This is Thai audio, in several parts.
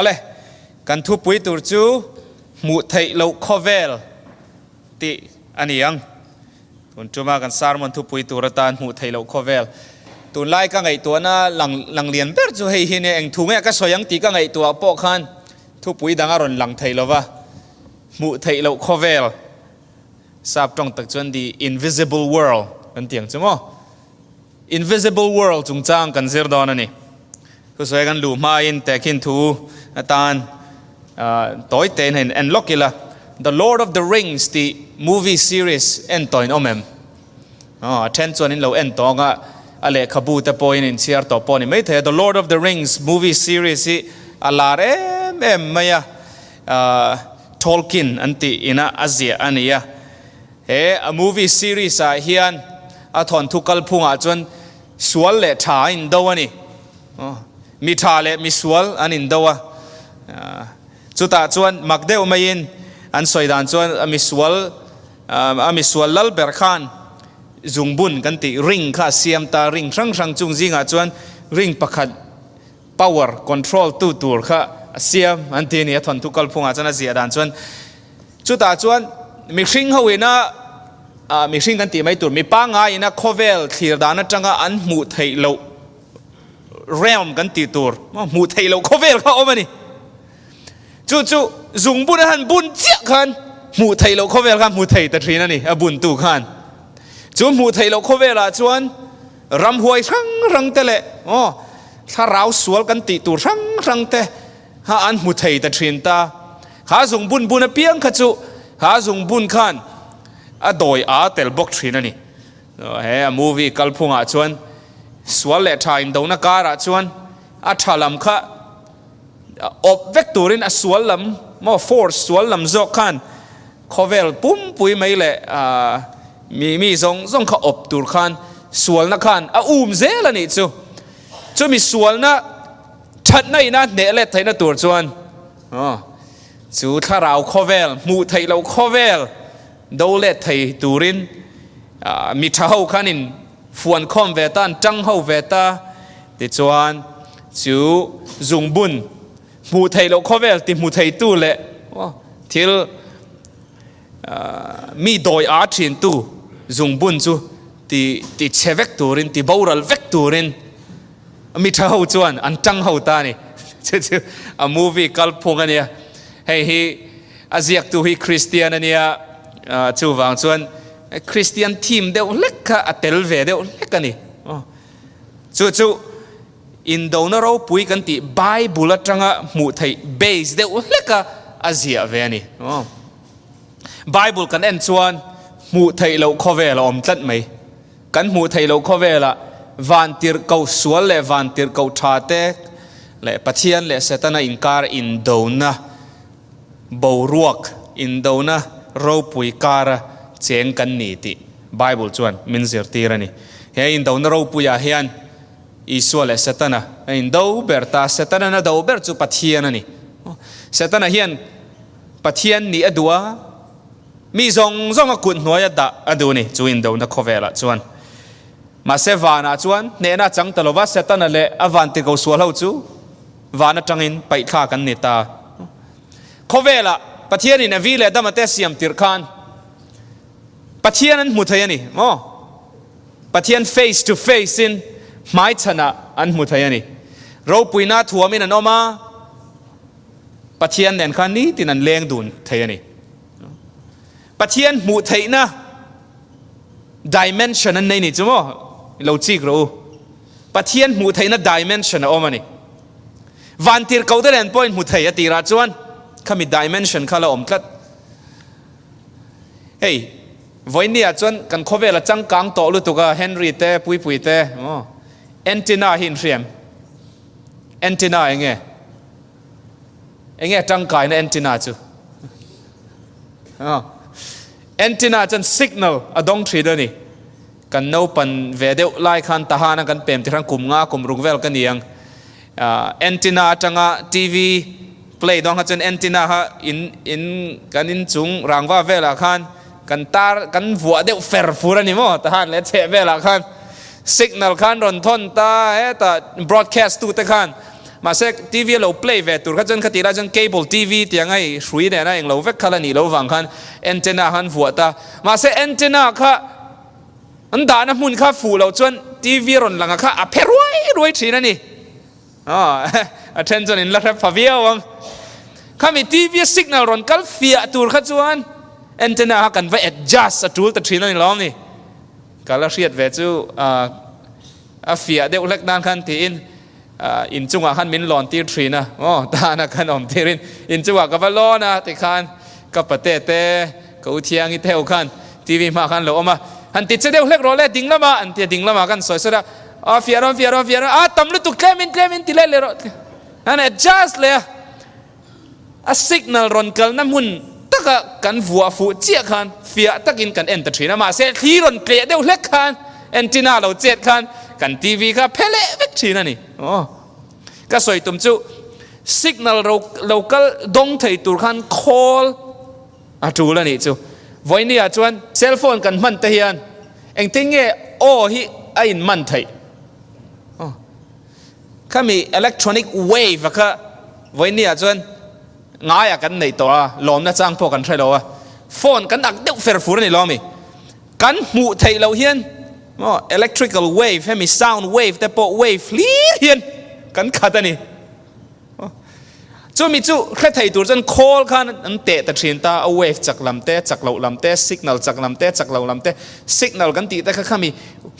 อะไรกันทุปุยตัวจูมุทัยเราคอเวลติอันนี้ยังตุนจูมากันสารมันทุปุยตัวรัตานมุทัยเราคอเวลตุนไล่ก็ไงตัวน่ะหลังเรียนเปิดจูให้เห็นเองทุ่งเองก็สวยยังตีก็ไงตัวปอกขันทุปุยดังอารมณ์หลังไทยเราวะมุทัยเราคอเวลทราบตรงตักจวนดี invisible world กันเตียงใช่ไหม invisible world จุงจ้างกันเสียดอนนี่ก็สวยกันลูมาอินแต่กินทูอาตานตัวเต็นเห็น and look ละ the Lord of the Rings the movie series เอ็นตัวอินอมเอ็มเช่นส่วนนี้เราเอ็นตัวก็อะไรขบูตะปอยนินเชียร์ต่อปอนี่ไม่เท่ the Lord of the Rings movie series อะไรไม่Tolkien อันที่อินะอาเซียอันนี้a movie series เฮียนถอนทุกกลพุงจนสวลเละถ่ายอินโดนี่มีถ่ายเละมีสวลอันอินโดจุดตาจวนมักเดวไม่ยินอันสวยด่านจวนมีสวลลัลเบอร์ขานจุงบุญกันติริงข้าเสียมตาริงช่างจุงจิงจวนริงประคัด power control ตู้ตัวข้าเสียมอันที่นี่ถอนทุกกลพุงจนอาเซียด่านจวนจุดตาจวนมีสิ่งเขาเห็นนะมีสิ่งกันตีไม่ตัวมีป้างไงนะโคเวลที่ด้านจังอันมุทัยโลเรียมกันตีตัวมุทัยโลโคเวลเขาเอามานี่จู่จุงบุญหันบุญเจ้าขันมุทัยโลโคเวลกันมุทัยตะทรีนั่นนี่บุญตู่ขันจู่มุทัยโลโคเวลจวนรำหวยรังเตะถ้าเราสวลกันตีตัวรังเตะหาอันมุทัยตะทรีนตาหาจุงบุญเปียงขจู่หาจุงบุญขันโดยเตลบอกทรีนั่นนี่มูวี่กัลพุงชวนสวลเลทายน์ดาวนักการชวนทาลำข้าอบเวกตูรินสวลลำฟอร์สวลลำจอกขันคอเวลปุ่มปุยไม่เละมีทรงข้าอบตูรขันสวลนักขันเซลนี่จู่มีสวลนะชัดในนะเนเล่ไทยนะตัวชวนจู่ถ้าเราคอเวลมูไทยเราคอเวลดูเล็ดไทยตูรินมีเท้าขันินฟวนคอมเวตันจังเฮาเวตาติจวนจู่จุงบุญมูไทยเราคอเวลติมูไทยตู้เละที่มีโดยชินตู้จุงบุญจู่ติเชเวกตูรินติบาวรัลเวกตูรินมีเท้าจวนอันจังเฮาตานี่จู่มูวี่กัลพงอันเนี้ยให้อาเซียกตัวฮีคริสเตียนอันเนี้ยจู่วางส่วนคริสเตียนทีมเดียวเล็กค่ะเตลเวเดียวเล็กกันนี่จู่อินโดนีเราปุยกันที่ไบเบิลจังมุทัยเบสเดียวเล็กค่ะอาเซียเวนี่ไบเบิลกันเอ็นส่วนมุทัยเราข้อเวลาอมตัดไหมกันมุทัยเราข้อเวลาวันที่เขาสวลและวันที่เขาชาเตกและปัจจัยและเสตนาอินการอินโดนีบาวรวกอินโดนีเราปุยการเจงกันนี่ติไบเบิลชวนมินเสียตีระนี่เฮียอินโดนีเราปุยเฮียนอิสวาเลเสตนาอินโดเบอร์ตาเสตนานะดาวเบอร์จูปัทเฮียนนี่เสตนาเฮียนปัทเฮียนนี่อดัวมีซองกุนหัวยดะอดูนี่จูอินโดนีโคเวลชวนมาเซวานาชวนเนน่าจังตลอดเสตนาเล่อวันที่เขาสวลเขาจูวานาจังอินไปฆ่ากันนี่ตาโคเวลปัจเจียนี่นะวิเลดามาเตเซียมติรคานปัจเจียนั้นมุทัยนี่ปัจเจียน face to face in ไม่ชนะอันมุทัยนี่เราปุยนาทัวมินันออกมาปัจเจียนเด่นขันนี้ที่นั่นเลี้ยงดูนทัยนี่ปัจเจียนมุทัยนะ dimension นั้นในนี่จุ๊มเราจีกรู้ปัจเจียนมุทัยนะ dimension ออกมานี่วันที่เขาได้เล่น point มุทัยตีราจวนข้ามี dimension ข้าเราอมตัดเฮ้ยวันนี้จวนกันข้อเวลาจังกังโตลุตุกะเฮนรี่เต้ปุยเต้แอนตินาหินเรียมแอนตินาเองจังกายนะแอนตินาจูแอนตินาจัน signal อดงทรีเดนี่กันโนปันเวเดลไลคันตาหานักันเปรมที่ทั้งกลุ่มงากุมรุกเวลกันยังแอนตินาจังทีวีplay ดองฮัจนแอนตินาฮะอินกันอินจุงรางว่าเวลาคันกันตากันวัวเดียวเฟรฟูรันนี่มั้งทหารเล็ดเชเวลาคัน signal คันรอนทนตาแต่ broadcast ตู้ตะคัน มาเสกทีวีเรา play เวตุร์ขัดจนขัดตีละจน cable TV ที่ยังไงสุยเนี่ยนะเองเราเวกขลันนี่เราฟังกันแอนเทนาหันหัวตามาเสกแอนเทนาค่ะอันด่านะมุนค่ะฟูเราจนทีวีรอนหลังค่ะอ่ะเพรวยทีนั่นนี่attention in la pavia wang kami TV signal ron kal fia tur kha chuan antenna ha kan va adjust atul ta thina ni lom ni kala riat ve chu a fia de ulek dan khan ti in chunga khan min lon tir thina ta na kan om tirin in chuwa ka va lo na ti khan ka pate te ko thiang i theu khan TV ma khan lo ma han ti che de ulek ro le ding lama an ti ding lama kan soi sora fia tamlu tu claim ti le roอันนี้ just เลยa signal รอนกันน้ำหุ่นตะกันหัวฟูเจียกันเฟียตะกินกันเอ็นตะทรีนะมาเสียที่รอนเกลียเดียวเล็กกันเอ็นติน่าเราเจ็ดกันกันทีวีก็เพลเวกทีนั่นนี่ก็สวยตุ่มจู่ signal เราก็ดงไทยตัวกัน call จู่แล้วนี่จู่วันนี้จวนเซลโฟนกันมันเทียนเอ็งทิ้งเงี้ยฮิไอ้มันไทยข้ามี electronic wave ก็วันนี้จวนง่ายกันในตัวลมน่าจ้างพวกกันใช่หรอโฟนกันอักเดียวเฟรฟูนี่ลมมีกันหูไทยเราเฮียนelectrical wave ให้มี sound wave แต่พอ wave ลีเฮียนกันขัดนี่จู่มีจู่แค่ไทยตัวจน call กันอันเตะแต่เชียนตา wave จากลำเตะจากเราลำเตะ signal จากลำเตะจากเราลำเตะ signal กันตีแต่ข้ามี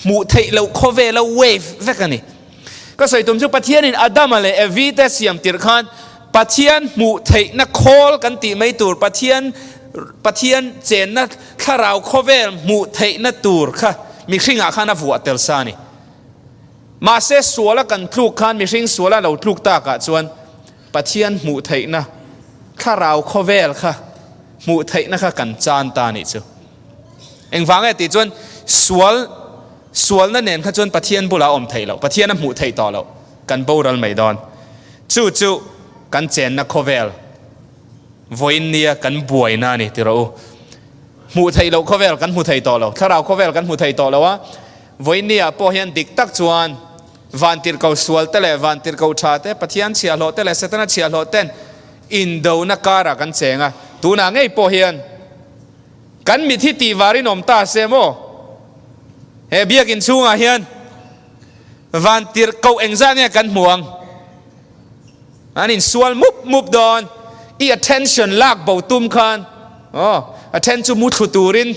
หูไทยเรา cover เรา wave เวกันนี่ก็ใส่ตุ่มจู่ปะเทียนอินอาดัมอะไรเอวีเตเสียมติรขันปะเทียนหมู่ไทยนักโคลกันตีไม่ตูรปะเทียนเจนนักข้าเราโคเวลหมู่ไทยนักตูรค่ะมีสิ่งอาคารนับวัวเตลซานี่มาเสสวละกันทุกขันมีสิ่งสวละเราทุกตากะจวนปะเทียนหมู่ไทยนะข้าเราโคเวลค่ะหมู่ไทยนะค่ะกันจานตานี่จู่เอ็งฟังไอ้ติจวนสวลนั่นเองข้าจนปะเทียนบุลาอมไทยเราปะเทียนน้ำหูไทยต่อเรากันบูรัลไม่ดอนจู่กันเจนนักโคเวลวันนี้กันบวยนานี่ที่เราหูไทยเราโคเวลกันหูไทยต่อเราถ้าเราโคเวลกันหูไทยต่อเราวะวันนี้พอเห็นดิกตักจวนวันที่เขาสวลเตะวันที่เขาชาเตะปะเทียนเชียร์โลเตะเสตนาเชียร์โลเตนอินโดนักการะกันเจงอ่ะตัวนางไอ้พอเห็นกันมีที่ตีวารินอมตาเซโมเฮเบียกินซูงอ่ะเฮียนวันที่เขาเอ็งซ่าเนี่ยกันห่วงอันนี้ส่วนมุบดอนอี attention ลากเบาตุ้มคันattention มุดขุตูริน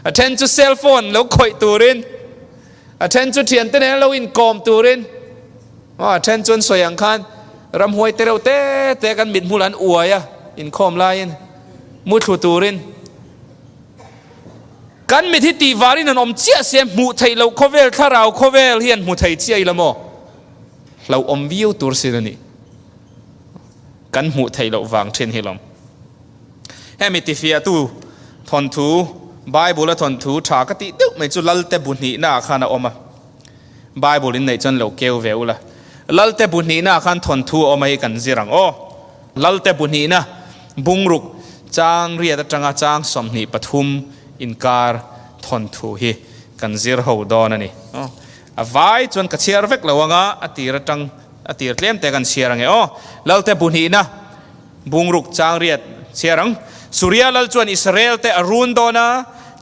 attention cell phone แล้วคอยตูริน attention เทียนเต้นแล้วอินกอมตูรินattention สวยอย่างคันรำหวยเตะเตะกันบิดมูลันอวยอินคอมไลน์มุดขุตูรินกันมีที่ตีวารินนอมเจียเสียหมู่ไทยเราโคเวลถ้าเราโคเวลเฮียนหมู่ไทยเจียอีละโมเราอมวิวตัวสินี่กันหมู่ไทยเราวางเช่นฮิลอมเฮมิติฟิอาตูทนทูไบเบิลทนทูชากติดุไม่จุลลเตบุนีน่าขันอมไบเบิลในจนเราเกลเวลละลลเตบุนีน่าขันทนทูอมให้กันจิรังลลเตบุนีน่ะบุงรุกจางเรียดจังจางสมนีปทุมอินการทนทูฮีกันจิรหูดอนนี่อวายจนกระเชียร์เวกละวังอตีระจังอตีระเลี้ยมแต่กันเชียร์ไงลลเตบุนีนะบุงรุกจางเรียดเชียรังสุริยะลลจวนอิสราเอลแต่อรุณโดนะ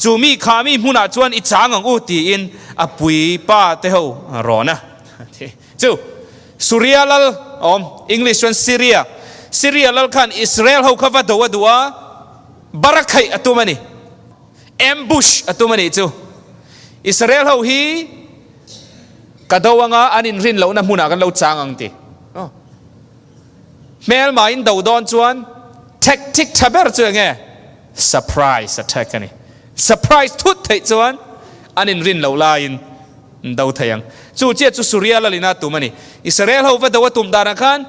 จูมีขามีมุนาจวนอิจางอุตีอินอปุยป้าเตหูรอนะจู่สุริยะลลอังกฤษจวนซีเรียลลคันอิสราเอลเขาขวัดดัวบารักไข่อตุมันนี่ambush อตุมันนี่จู่อิสราเอลเขาฮีกระโดดงาอันนี้รินเรานะมุนากันเราจางอังตีเมลมาอินดาวดอนจวนแท็กติกทับเบอร์จวนไง surprise attack นี่ surprise ทุกทีจวนอันนี้รินเราลายินดาวทยังจู่เจ้าจู่สุริยะลลินาตุมันนี่อิสราเอลเขาว่าดาวตุ่มดานักัน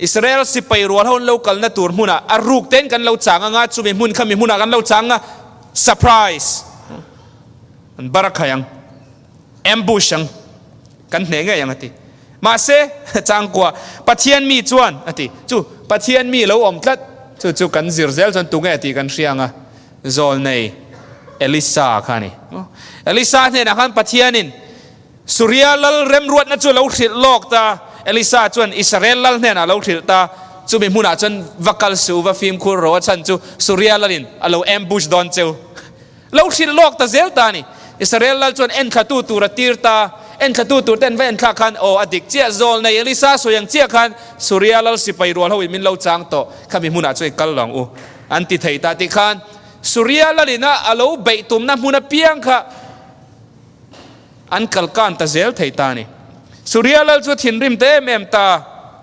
อิสราเอลสิไปรัวเขาเรากันนะตัวมุนาอารุกเต้นกันเราจางงาจู่มีมุนขมีมุนากันเราจางงา surprise อันบารักยังambush กันเหนื่อยยังติมาเสจางกว่าปะเทียนมีจวนติจู่ปะเทียนมีเราอมทัดจู่กันซิรเซลจนตุงติกันเชียงโซลในเอลิซาค่ะนี่เอลิซาเนี่ยนะครับปะเทียนิน สุริยะลัลเร็มรวดนั่นจวนเราถิลโลกตาเอลิซาจวนอิสราเอลลัลเนี่ยนะเราถิลตาจูเป็นมุนาจนวักกัลสูวฟิมคูโรชันจูสุริยะลัลินเราเอ็มบูชดอนเจ้าเราถิลโลกตาเซลตานี่อิสราเอลลัลจวนเอ็นขัตูตูระตีร์ตาเอ็นขัตูตูเต้นเว้นข้าคันโออดิกเจียโซลในเอลิซาส่วนยังเจียคันสุริยะลัลสิไปรัวเราอิมินเราจางโตข้ามีมุนาจวยกัลหลังอูอันติไทยตาติคันสุริยะลัลินะเราเบยตุมนะมุนาเปียงค่ะอันกัลกันตาเซลไทยตานี่สุริยะลัลจวนถิ่นริมเต้เมมตา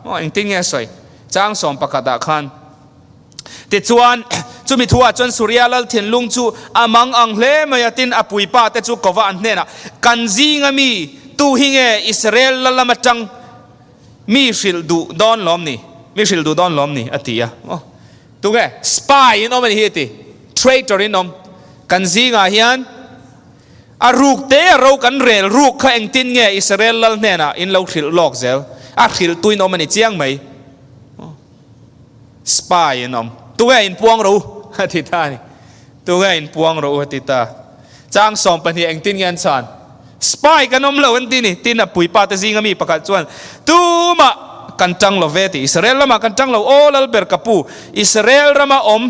อ๋ออิงติงเงี้ยสวยจางสอมปากกาดาคันติดชวนจูมีทัวจนสุริยะลัลถิ่นลุงจูอามังอังเลมายตินอปุยป้าแต่จูกว่าอันเนี่ยนะกันจีงมีตูหิงอิสราเอลลัลมาจังมีสิลดูดอนล้อมนี่มีสิลดูดอนล้อมนี่อติยะตูไงสปายอินอมันเฮติเทรดเตอร์อินอมกันจีงาฮิอันอารูกเตะเรากันเรลรูกข้าเองตินเงอิสราเอลลัลเนี่ยนะอินเราสิลลอกเซลอาสิลตุยนอมันนี่เจียงไหมสปายอินอมตัวไงอินพวงรู้อธิตานี่ตัวไงอินพวงรู้อธิตาจางสอมปัญญาเองตินเงินสานสปายกันนมเหล่าอันที่นี่ที่น่ะปุยปาตซิงมีประกาศชวนตัวมากันจังเราเวทีอิสราเอลมากันจังเราโอ้ลัลเบอร์กับปูอิสราเอลมาอม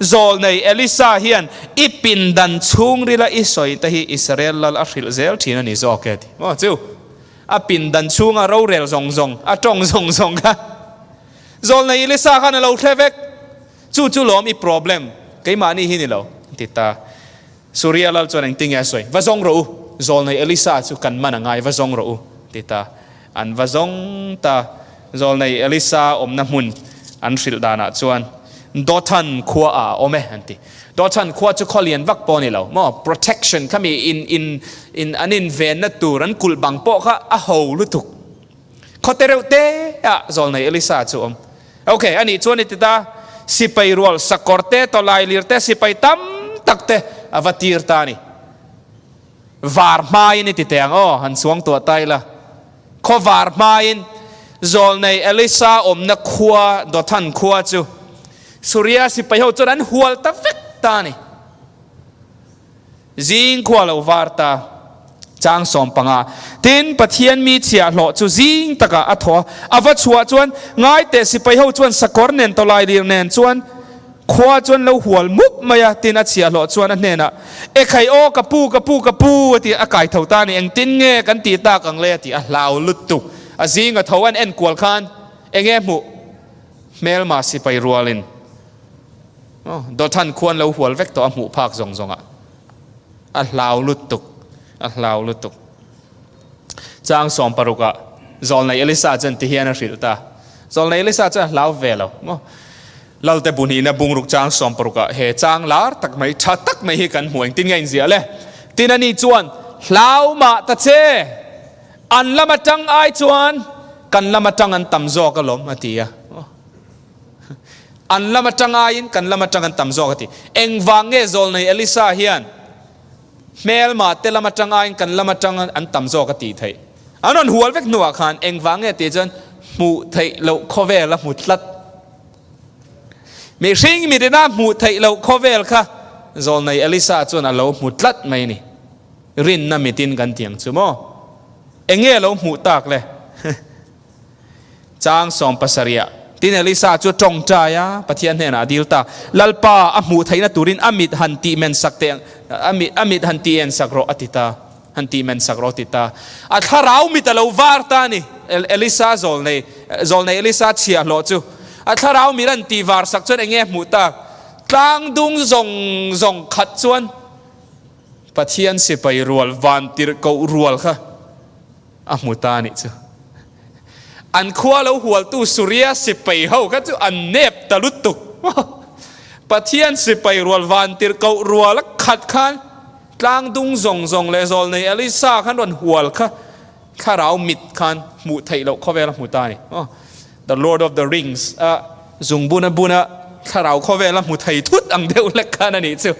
โซลในเอลิซาเฮียนอีปินดันชุงริลาอิสอยแต่ฮีอิสราเอลลัลอัลเซลที่นั่นนี่โซเกติโอ้จิวอาปินดันชุงเราเรลซงซงอาจงซงซงค่ะโซลในเอลิซาขันเราเทเวกจู่ๆล้อมี problem กี่มานี่หินี่เราติดตาสุริยะลัลจวนเองติงยาสวยว่าซงรู้โซลในเอลิซาจุกันมันง่ายว่าซงรู้ติดตาอันว่าซงตาโซลในเอลิซาอมน้ำมุนอันสิลดานะจวนดอทันขัวโอเมอันที่ดอทันขัวจะขอเลียนวักปอนี่เราหม้อ protection ข้ามีอันเวนนัตูรันกุลบังปอข้าอะโหลุตุกข้อเตเรวเตะโซลในเอลิซาจวนโอเคอันนี้จวนนี่ติดตาสิไปรัวสกอร์เตตลายลิร์เตสิไปตั้มตักเตอวตีร์ตานี่วาร์มาอินติเตียงหันสวงตัวไตละข้อวาร์มาอินโซลในเอลิซาอมนักขัวดอทันขัวจูสุริยะสิไปเอาจนั้นหัวตะฟิกตานี่จิงขัวเราวาร์ตาจางสอมปังอาทินปะเทียนมีเสียหล่อจูจิงตะกะอัฐวอวัชชัวจวนง่ายแต่สิไปเอาจวนสกอร์เนนตลายเรียนเนนจวนขวาจนเราหัวมุกมายาตินอาเชียหล่อจวนนั่นเนี่ยนะเอไคโอกระปูที่อากาศเท่าตานี่เองตินเงกันตีตากังเลที่ลาวลุตุอาจิงกับทวันเอ็นกวลคานเองหมุเมลมาสิไปรัวลินดอทันควรเราหัวเวกตัวหมู่ภาคซงลาวลุตุลาวลุตุจางสอมปรุกะโซลในเอลิซาจันติเฮียนริลตาโซลในเอลิซาจันลาวเวลเราแต่บุญนี้นะบุงรุกจางสอมปรุกะเฮจางลาร์ตักไม่ชัดตักไม่ให้กันหัวตินไงเสียเลยตินันนี่จวนลาวมาตะเชอันละมาจังไอจวนกันละมาจังอันตำโซกลมมาตีอะอันละมาจังไอกันละมาจังอันตำโซกตีเอ็งวางเงโซลในเอลิซาเฮียนเมลมาเตละมาจังไอกันละมาจังอันตำโซกตีไทยอันนั้นหัวเวกหนัวขันเอ็งวางเงตีจนมูไทยเราโคเวลละมุดลัดมีสิ่งมีเดน่ามูไทยเราโคเวลค่ะโซลในเอลิซาจนเรามุดลัดไม่นี่รินน่ะมีตินกันเตียงชั่วโมเอ็งเงเรามูตากเลยจางสอมปัสริยะที่เอลิซาจะจงใจปะเทียนเห็นอะดิลตาลัลปาอมูไทยนัตุรินอามิดฮันตีเมนสักเตียงอามิดฮันตีเอ็นสักโรอติตาฮันตีเมนสักโรติตาอัฐาราวมิตะเลววาร์ตานี่เอลิซาโซลในเอลิซาเชียโลจูอัฐาราวมิรันตีวาร์สักจนเองเงมูตากลางดุงซงขัดจวนปะเทียนสิไปรัววันติรกูรัวค่ะอามูตานี่จูอันขั้วแล้วหัวตู้สุริยะสิไปเฮาก็จะอันเนบตะลุตุกปะเทียนสิไปรัววันติรกูรัวแล้วขัดขันกลางดุงซงเลยโซลในเอลิซาขันวันหัวค่ะข้าเรามิดขันมูไทยเราเข้าไปแล้วมูตานี่ The Lord of the Rings ซุงบุนะข้าเราเข้าไปแล้วมูไทยทุดอังเดียวเล็กขันนี่จู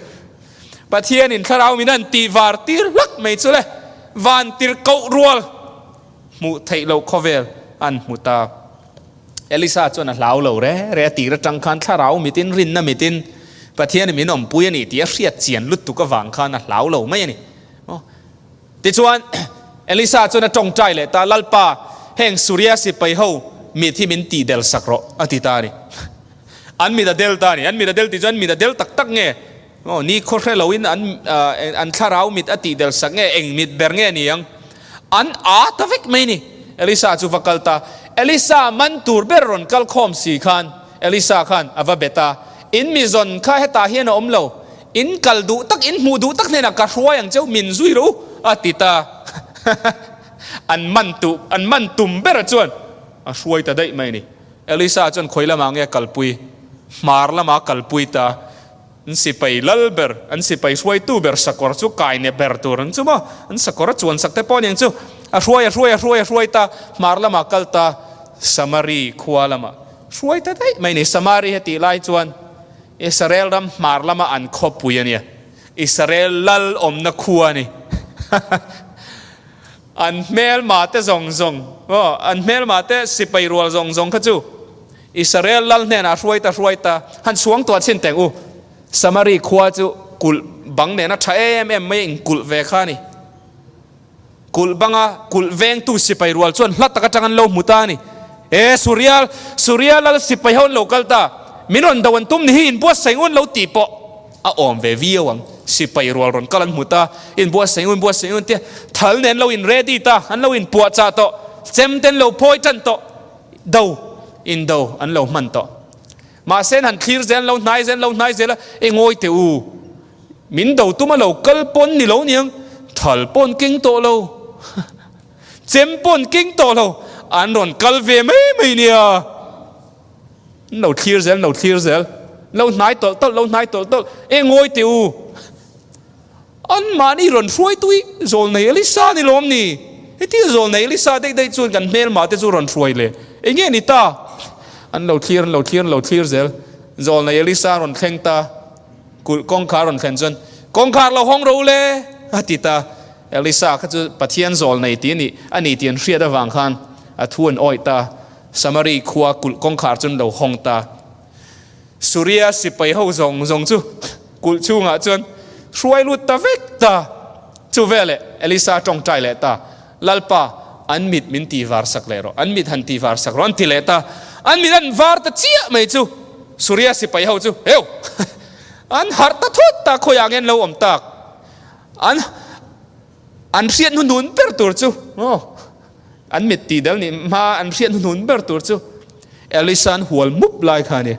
ปะเทียนินข้าเรามีนั่นตีวาร์ตีรักไม่จูเลยวันติรกูรัวมูไทยเราเข้าไปอันมุตาเอลิซาจวนลาวเหล่าเรตีระจังคันข้าเรามิตินรินนะมิตินปะเทียนมีนมปุยนี่ที่เสียดเจียนลุตุกวังคันลาวเหล่าไม่นี่ติจวน เอลิซาจนจงใจเลยตาลัลปาแห่งสุริยะสิไปเฮามีที่มินตีเดลสักรออติตานี่อันมีแต่เดลตานี่อันมีแต่เดลติจนมีแต่เดลตักเงี้ยโอ้นี่โคตรเลวินอันข้าเรามิดอติเดลสักเงี้ยเองมิดเบร์เงี้ยนี่ยังอันตะฟิกไม่นี่เอลิซาจูฟักกัลตาเอลิซามันตูร์เบรอนกัลคอมสีขันเอลิซาขันอวเบตาอินมิซอนข้าให้ตาเฮียนอมโลอินกัลดูตักอินมูดูตักเนี่ยนักกระชัวอย่างเจ้ามินซุยรู้อติตาอันมันตุมเบรจวนช่วยแต่ได้ไหมนี่เอลิซาจนคอยละมังเงกัลปุยมาร์ละมากัลปุยตาอันสิไปลัลเบอร์อันสิไปช่วยตู้เบอร์สักกอร์จูกายเนี่ยเบอร์ตัวนั้นจูมั้งอันสักกอร์จวนสักแต่ปอนยังจูช่วยตามาร์ละมากัลตาสมารีขวาละมาช่วยแต่ได้ไหมนี่สมารีเหติไลจวนอิสราเอลรำมาร์ละมาอันคบปุยเนี่ยอิสราเอลลัลอมนักขวานี่อันเมลมาเตซงอันเมลมาเตสิไปรัวซงขจูอิสราเอลลัลเนี่ยนะช่วยตาหันสวงตัวเช่นแต่งสมารีขวาจูกุลบังเนี่ยนะใช้ไม่อิงกุลเวคานี่กุลบังกุลเวงตู้สิไปรัวส่วนลัดตะกจังโลมุตานี่สุริยาลัลสิไปเฮาโลกัลตามินวันดาวันตุ้มนี่อินบัวเสงวนเราตีปะออมเววีวังสิไปรัวรอนกัลันมุตาอินบัวเสงวนเตี้ยทัลเน้นเราอินเรดี้ตาอันเราอินปวดจ่าโตเจมเต้นเราพอยจันโตดาวอินดาวอันเรามันโตมาเส้นหันคลีร์เซนเราไนเซนละเองโอยเตอูมินดาวตุ้มเรากัลปนนี่เราเนี่ยทัลปนกิ้งโตเราเจมปนกิ้งโตเราอันรอนกัลเวไม่เนี่ยเราคลีร์เซนเราไนโตเองโอยเตอูอันมานี่รอนช่วยตุยโซลในเอลิซานี่ล้มนี่ไอ้ที่โซลในเอลิซาได้ชวนกันเมลมาแต่จูรอนช่วยเลยไอ้เงี้ยนี่ตาอันเราเคลียร์เซลโซลในเอลิซารอนแข่งตากุลกองคารอนแข่งจนกองคารเราห้องเราเลยอาทิตาเอลิซาเขาจะปะเทียนโซลในตีนี่อันนี้เตียนเชียดวางคันทวนอ้อยตาสมารีขวากุลกองคารจนเราห้องตาสุริยะสิไปเฮาซงจูกุลชูงะจนช่วยลุดตาเวกตาจูเวลเอลิซาจงใจเลตาลัลปาอันมิดมินตีวาร์สักเลโรอันมิดหันตีวาร์สักรันติเลตาอันมิดอันวาร์ตเจียไม่จูสุริยะสิไปเฮาจูเอวอันฮาร์ตทุตตาขอยางเงินเราอมตากอันเสียนหุนเปิดตัวจูอันมิดตีเดลนี่มาอันเสียนหุนเปิดตัวจูเอลิซานหัวมุบลายขานี่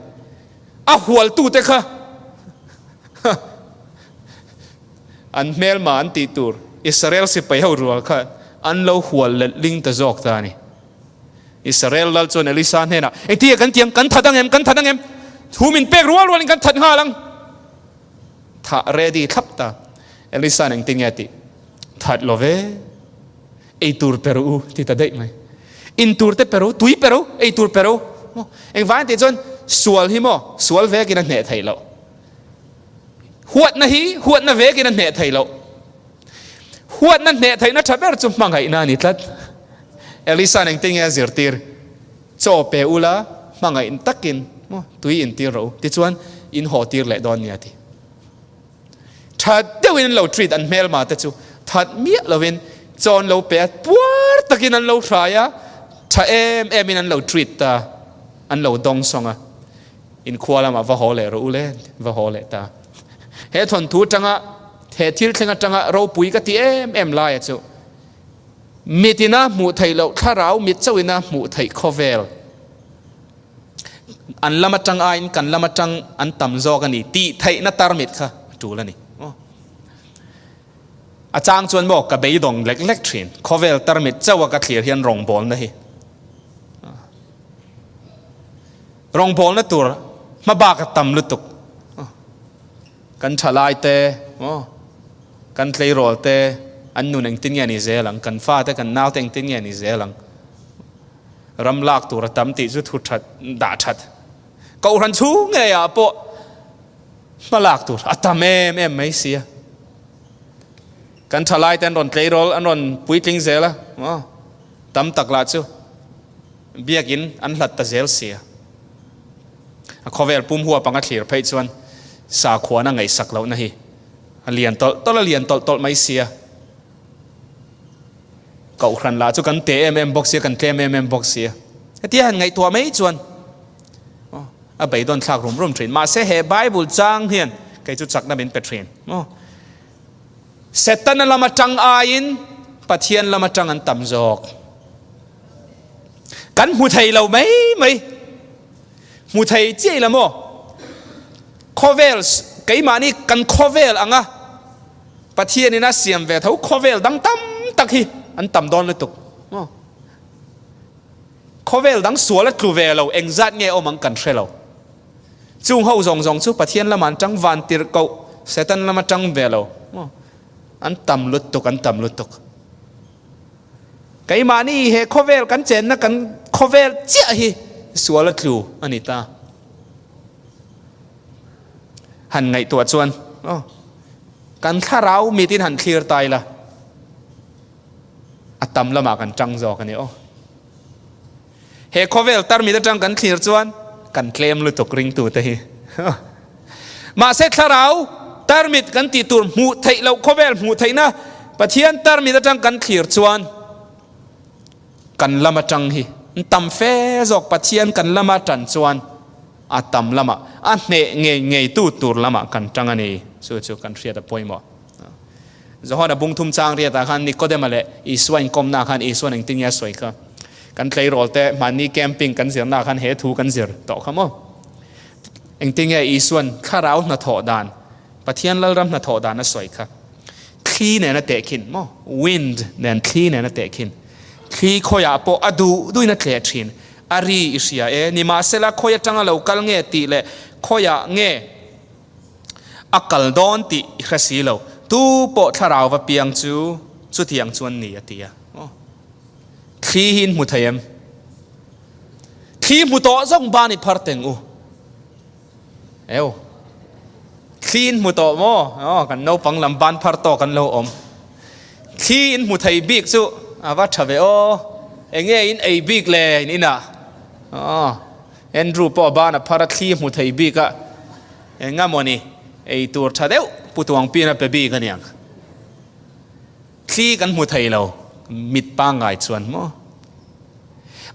หัวตูเตค่ะอันเมลมาอันตีตูร์อิสราเอลสิไปเฮารัวค่ะอันเราหัวเล็ดลิงตะจอกตานี่อิสราเอลลัลจนเอลิซาเนี่ยนะไอ้ที่กันเตียงกันทัดดังเอ็มทูมินเปกรัวกันทัดห้าลังถ้าเรดี้ทับตาเอลิซาเนี่ยติงเงติทัดโลเวไอตูร์เปรูที่ตัดได้ไหมอินตูร์เตเปรูตุยเปรูไอตูร์เปรูเอ็งวันที่จนสวลหิมสวลเวกินเนตไทยเราหัวนั่นเวกินเนตไทยเราหัวนั่นเนตไทยนั่นทับเบอร์จุ่มมังไงนานิทัดเอลิซาเองติงเงซิร์ตีร์โจเปอุลามังไงอินตักกินตุยอินตีร์เราที่ชวนอินหอตีร์เละดอนเนี่ยทีทัดเดี๋ยวอินเราทรีตอันเมลมาแต่จู่ทัดเมียเราวินจอนเราเปียปวดตะกินอันเราทรายะถ้าเอ็มอินอันเราทรีตตาอันเราดองซองอ่ะอินควาลามาวะฮอเลรู้เลยวะฮอเลตาเฮทนทูจังอ่ะเฮทิลจังอ่ะเราปุยกติเอ็มไลน์จู่มิตินะหมู่ไทยเราถ้าเรามิดเจ้าอินะหมู่ไทยคอเวลอันละมาจังอินกันละมาจังอันต่ำจอกันนี่ตีไทยนัตตารมิดค่ะจูแล้วนี่อาจารย์ชวนบอกกับเบยดงเล็กทรีนคอเวลตารมิดเจ้าว่ากับเขียนเฮียนรองบอลนะฮีรองบอลนั่นตัวมาบากต่ำลุตุกกันฉลายเตะกันเลยรอเตะอันนู้นเองติงเงี้ยนี่เจลังกันฟ้าเตะกันนาวเตะเองติงเงี้ยนี่เจลังรำลากตัวตั้มติจุดทุดชัดด่าชัดกูรันชูเงี้ยอ่ะปะมาลากตัวอัตตาเมไม่เสียกันฉลายเตะอันรอนเลยรออันรอนปุยติงเจละตั้มตักลาจูเบียกินอันหลัดตะเจลเสียขอเวลปุ่มหัวปังกัดเขียร์ไปชวนสาขวานั่งไงสักแล้วนะฮีเลียนตอละเลียนตอไม่เสีย เก่าครันลาจุกันเตะบอกเสียกันเตะบอกเสียที่หันไงตัวไม่จวนไปโดนทากร่วมเทรนมาเสเหไบเบิลจางเฮียนไก่จุดจักนั่นเป็นเทรนเสร็จตั้งนั้นเรามาจังอายินปะเทียนเรามาจังอันต่ำจอกกันหูไทยเราไม่หูไทยเจ๊ละโมคอเวลไก่มานี่กันคอเวลอ่ะปะเทียนนี่นะเสียมเวทเขาคอเวลดังตั้มตักฮีอันต่ำโดนเลยตุกคอเวลดังสวนและครูเวลเราเองจัดเงี้ยเอามังกันเชลเราจุงเขาส่งชูปะเทียนละมันจังวันติรเกาเสตันละมันจังเวลเราอันต่ำลุตุกไก่มานี่เฮคอเวลกันเจนนะกันคอเวลเจ้าฮีสวนและครูอันนี้ตาหันไงตัวชวนกันข้าเรามีที่หันเคลียร์ตายละอัตตำละมากันจังจอกันเนี่ยเฮคอเวลตารมีแต่จังกันเคลียร์ชวนกันเคลมลุตกริงตัวเตะมาเสร็จข้าเราตารมีกันตีตัวหูไทยเราคอเวลหูไทยนะปะเทียนตารมีแต่จังกันเคลียร์ชวนกันละมาจังฮีตำเฟจอกปะเทียนกันละมาจันชวนอัตตำละมาอันเงยตู้ตัวละมากันจังอันนี้สู้กันเรียดป่วยหมดจะหัวบุ้งทุ่มจางเรียดแต่ขันนี่ก็ได้มาเลยอีส่วนกลมหน้าขันอีส่วนหนึ่งติ้งยาสวยก็กันใครรอแต่มันนี่แคมปิ้งกันเสียหน้าขันเฮทูกันเสียต่อขโมยเองติ้งยาอีส่วนข้าเราหน้าถอดานปะเทียนเรารำหน้าถอดานน่ะสวยครับขี้เนี่ยน่ะเตะขินมั้ง wind เนี่ยขี้เนี่ยน่ะเตะขินขี้ขอยาปอดูด้วยน่ะเตะขินอารีอิสยานี่มาเสละขอยจังเรากัลเงตีเลยขอยเงอักลดอนติขสีเราตู้ปอทาราวว่าเปียงจูที่ยังชวนนี่ตีอ่ะขี้หินมุทยมขี้มุตโตจงบานิพัดเต็งขี้หินมุตโตโม่กันโนปังลำบานพัดโตกันโลอมขี้หินมุทยบิกจูว่าชาวเวเองอินไอบิกเลยนี่นะเอ็นรูปอบานพัดขี้มุทยบิกอะเองงามนี่ไอตัวชาเดวปุตวังปีน่ะเปบีกันยังขี้กันมุทยเรามิดปังไงส่วน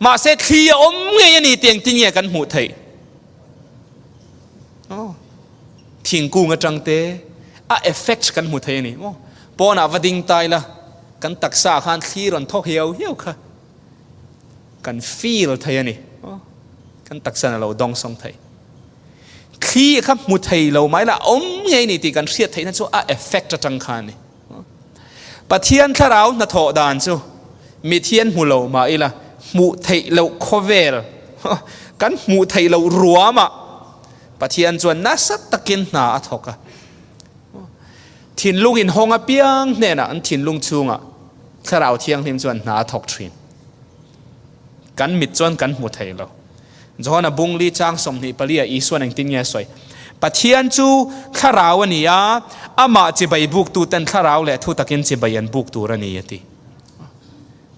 มาเสร็จขี้อมเงี้ยนี่เตียงที่เงี้ยกันมุทยทิ้งกูงจังเตะเอฟเฟกต์กันมุทยนี่ปอนาวัดิงตายละกันตักษาขันขี้รอนทอกเหี่ยวค่ะกันฟีลไทยนี่กันตักษาเราดองสองไทยขี้ครับมุทัยเราไม่ละอมยัยนี่ตีกันเสียไทยนั่นสู้เอฟเฟกต์จังขันนี่ปะเทียนข้าเราหน้าถอดานสู้มีเทียนหูเรามาอีละมุทัยเราโคเวลกันมุทัยเรารัวมาปะเทียนจวนน่าสักตะกินหนาทอกะถิ่นลุงอินหงอ่ะเปียงเนี่ยนะอันถิ่นลุงชุงอ่ะข้าเราเทียงทิมจวนหนาทอกทรินกันมิดจวนกันมุทัยเราจอห์นบุงลีจางสมนิปลีอีส่วนหนึ่งติ้งเงี้ยสวยปะเทียนจูข้าราวนี่อามาจีบบุกตูเต็นข้าราวและทุตะกินจีบยันบุกตูรันนี่ตี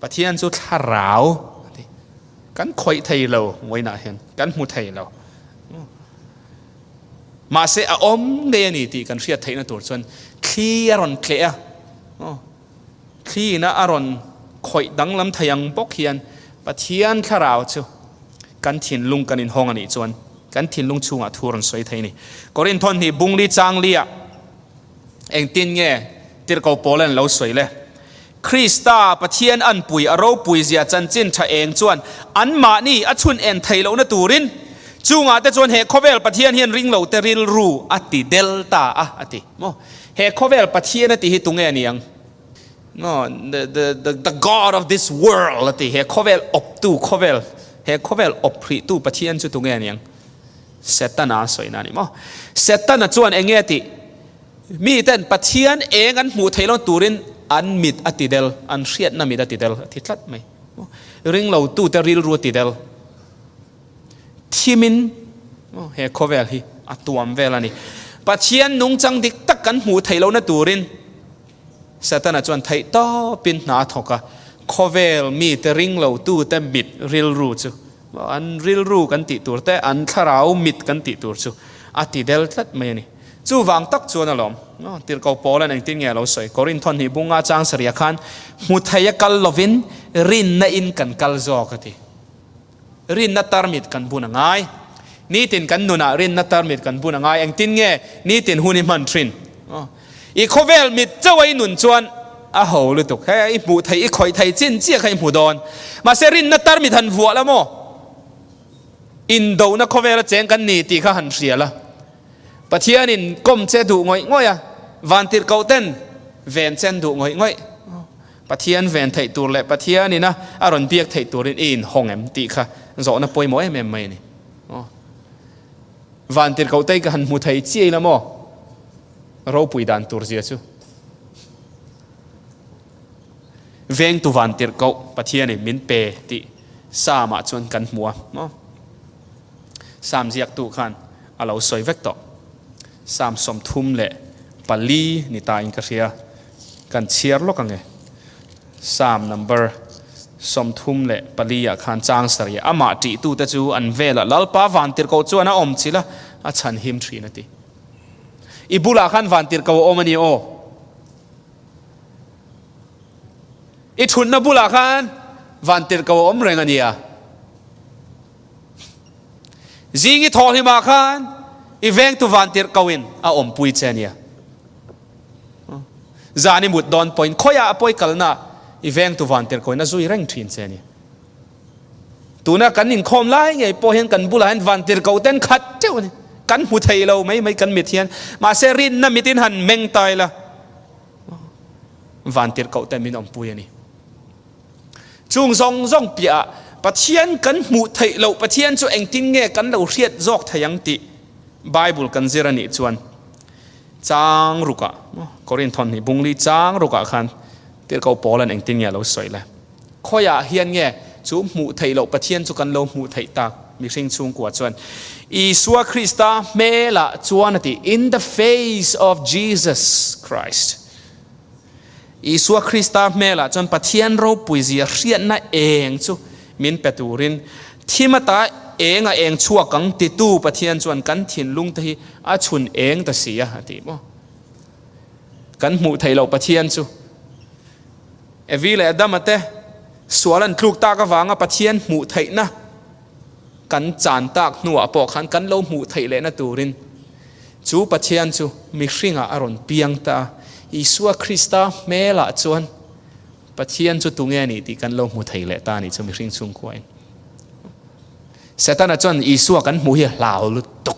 ปะเทียนจูข้าราวกันคอยไทยเราไว้หน้าเห็นกันมุทัยเรามาเสียอมเดียนี่ตีกันเสียไทยนะตัวส่วนขี้อรอนเคลียขี้นะอรอนคอยดังลำทยังปกเฮียนปะเทียนข้าราวจูกันถิ่นลุงกันอินห้องอันนี้จวนกันถิ่นลุงชุงทูรันสวยไทยนี่ก็เรียนทนที่บุงลีจางเลียเองตินเงี้ยติรกาวโปแลนเราสวยเลยคริสตาปะเทียนอันปุยอารปุยเสียจันจินชะเองจวนอันมานี่อัชวนเอ็นไทยเรานะตูรินจุงอาแต่จวนเฮคอเวลปะเทียนเฮียนริงเราแต่ริลรูอติเดลต้าอติเฮคอเวลปะเทียนติฮิตุงเงี้ยนี่ยังthe God of this world ติเฮคอเวลอบตูคอเวลเฮคอเวลอบพริตูปะเทียนจุตุงเงี้ยยังเซตันสวยนั่นนี่มั้งเซตันจวนเองเงี้ยติมีแต่ปะเทียนเองอันหมู่ไทยเราตูรินอันมิดอติเดลอันเสียดน่ะมิดอติเดลทิศลัดไหมริงเราตู้แต่ริลรูติเดลที่มินเฮคอเวลฮีอัตัวมเวลานี่ปะเทียนนุ่งจังดิกตักกันหมู่ไทยเรานะตูรินเซตันจวนไทยต่อปินหนาทอกะคอเวลมีแต่ริงเราตู้แต่มิดริลรูจูอันริลรูกันติตัวแต่อันข้าราวมิดกันติตัวจูอติเดลทัดไม่นี่ chu wang tak chuan alom tir ko polan ang tin nge lo soi korin thon hi bunga chang saria khan mu thaya kal lovin rin na in kan kal zo ka ti rin na tarmit kan buna ngai ni tin kan nuna rin na tarmit kan buna ngai ang tin nge ni tin huni man trin i khovel mit chawai nun chuan a ho lu tuk he i mu thai i khoi thai chin chia khai mu don ma se rin na tarmit han vuwa la mo in do na khovel cheng kan ni ti kha han ria la pathian in kom che du ngoi ngoi a van tir kau ten ven chen du ngoi ngoi pathian ven thai tur le pathian ni na aron biak thai turin in hong em ti kha zo na poi mo em mai ni van tir kau tai ka han mu thai chi la mo ro pui dan tur zia chu veng tu van tir kau pathian ni min pe ti sa ma chon kan mua sam ziak tu khan alo soi vek to sam som thum le pali ni ta in ka ria kan chiar lo kange sam number som thum le pali ya khan chang saria ama ti tu ta chu an vela lalpa van tir ko chu na om chila a chan him thri na ti ibula khan van tir ko omani o i thun na bula khan van tir ko om reng ania zingi thol hi ma khan i veng tu van tir kawin a om pui chenia zani mut don point khoya apoi kalna i veng tu van tir kawin a zui reng thin chenia tuna kan in khom lai ngai po hen kan bula hen van tir kaw ten khat teu ni kan hu thei lo mai kan mit hian ma se rin na mitin han meng tai la van tir kaw ten min om pui ani chung zong zong pia pathian kan mu thei lo pathian chu eng tin nge kan lo riat jok thayang ti Bible kan zirani chuan chang ruka korin thon ni bungli chang ruka khan tir ko polan eng tin nge lo soi la khoya hian nge chu mu thei lo pathian chu kan lo mu thei tak mi hring chung kwa chuan Isua Christa mela chuan ati in the face of Jesus Christ Isua Christa mela chuan pathian ro puizia riat na eng chu min peturin thimata eng a eng chua kang ti tu pathian chuan kan thin lung te hi a chun eng ta sia ati mo kan mu thei lo pathian chu evile adamate sualan thluk ta ka wanga pathian mu thei na kan chan tak nuwa po khan kan lo mu thei le na turin chu pathian chu mi hringa aron piang ta Isua Christa mela chuan pathian chu tunge ni ti kan lo mu thei le ta ni chu mi hring chung khuai Satan a chuan Isua kan mu hi lau lut tuk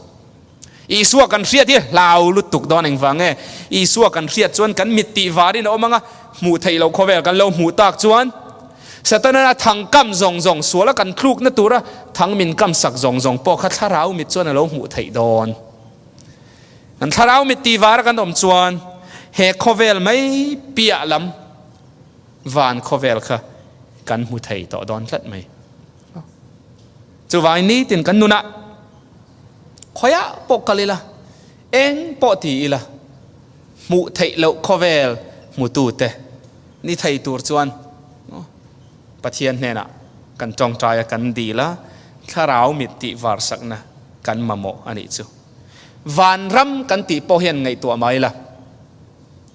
Isua kan riat hi lau lut tuk don eng wange Isua kan riat chuan kan mit ti warin omanga mu thei lo khovel kan lo mu tak chuan Satan na thang kam zong zong suala kan thluk na tura thang min kam sak zong zong po kha tharau mit chuan lo mu thei don an tharau mit ti war kan om chuan he khovel mai pia lam van khovel kha kan mu thei to don tlat mai chu vai ni tin kan nuna khoya po kalila eng po ti ila mu thei lo khovel mu tu te ni thei tur chuan pathian hena kan tong trai kan di la tharau mit ti war sakna kan mamo ani chu van ram kan ti po hian ngai tu mai la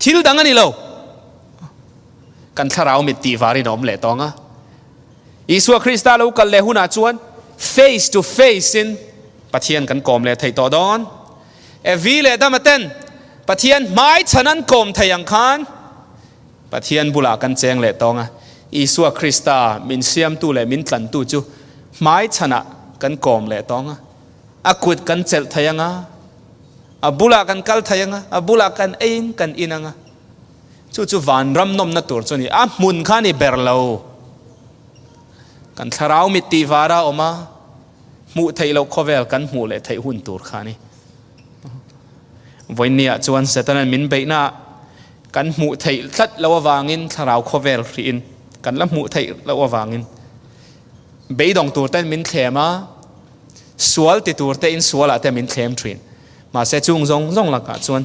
thil dang ani lo kan tharau mit ti warin om le tonga Isua Christa lo kal le huna chuan face to face in pathian kan kom le thei to don evile damaten pathian mai chanan kom thayang khan pathian bula kan cheng le tonga Isua Christa min siam tu le min tlan tu chu mai chana kan kom le tonga akut kan chel thayanga abula kan kal thayanga abula kan ein kan inanga chu van ram nom na tur chuni a mun khani berlo kan tharau mit ti wara oma mu thei lo khovel kan mu le thei hun tur khani voinia chuan Satan min beina kan mu thei thlat lo wangin tharau khovel ri in kan la mu thei lo wangin beidong tur ten min thlema sual ti tur te in suala te min thlem thin ma se chung zong zong la ka chuan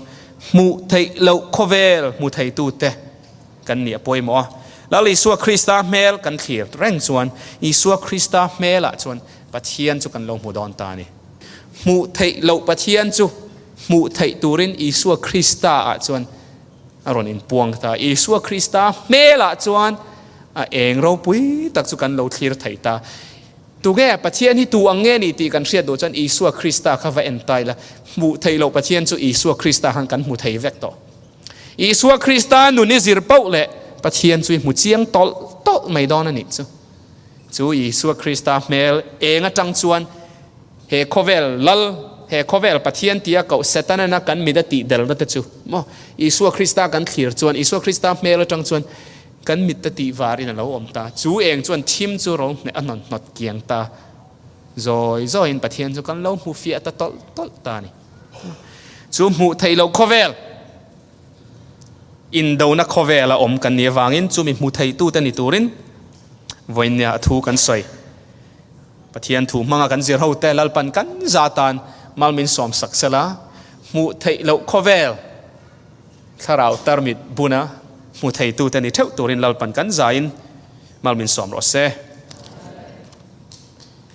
mu thei lo khovel mu thei tu te kan nia poimo la Isua Christa mel kan thlir reng chuan Isua Christa mela chuan pathian chu kan lo mu don ta ni mu thei lo pathian chu mu thei turin Isua Krista a chuan aron in puang ta Isua Krista mela chuan a eng ro pui tak chu kan lo thlir thei ta tu ge pathian hi tu ange ni ti kan hriat do chuan Isua Krista kha va en tai la mu thei lo pathian chu Isua Krista han kan mu thei vek to Isua Krista nu ni zir pau le pathian chu mu chiang tol tol mai don ani chu Isua Krista mel eng atang chuan he khovel lal he khovel pathian tia ko setana na kan mi da ti del da chu mo Isua Krista kan thlir chuan Isua Krista mel atang chuan kan mit ta ti var in lo om ta chu eng chuan thim chu ro ne anon not kiang ta zoi in pathian chu kan lo mu fia ta tol tol ta ni chu mu thei lo khovel in do na khovela om kan ni wangin chu mi mu thei tu ta ni turin voinya thu kan soi pathian thu manga kan zir ho te lal pan kan zatan malmin som saksela mu thei lo khovel tharau tarmit buna mu thei tu ta ni theu turin lal pan kan zain malmin som ro se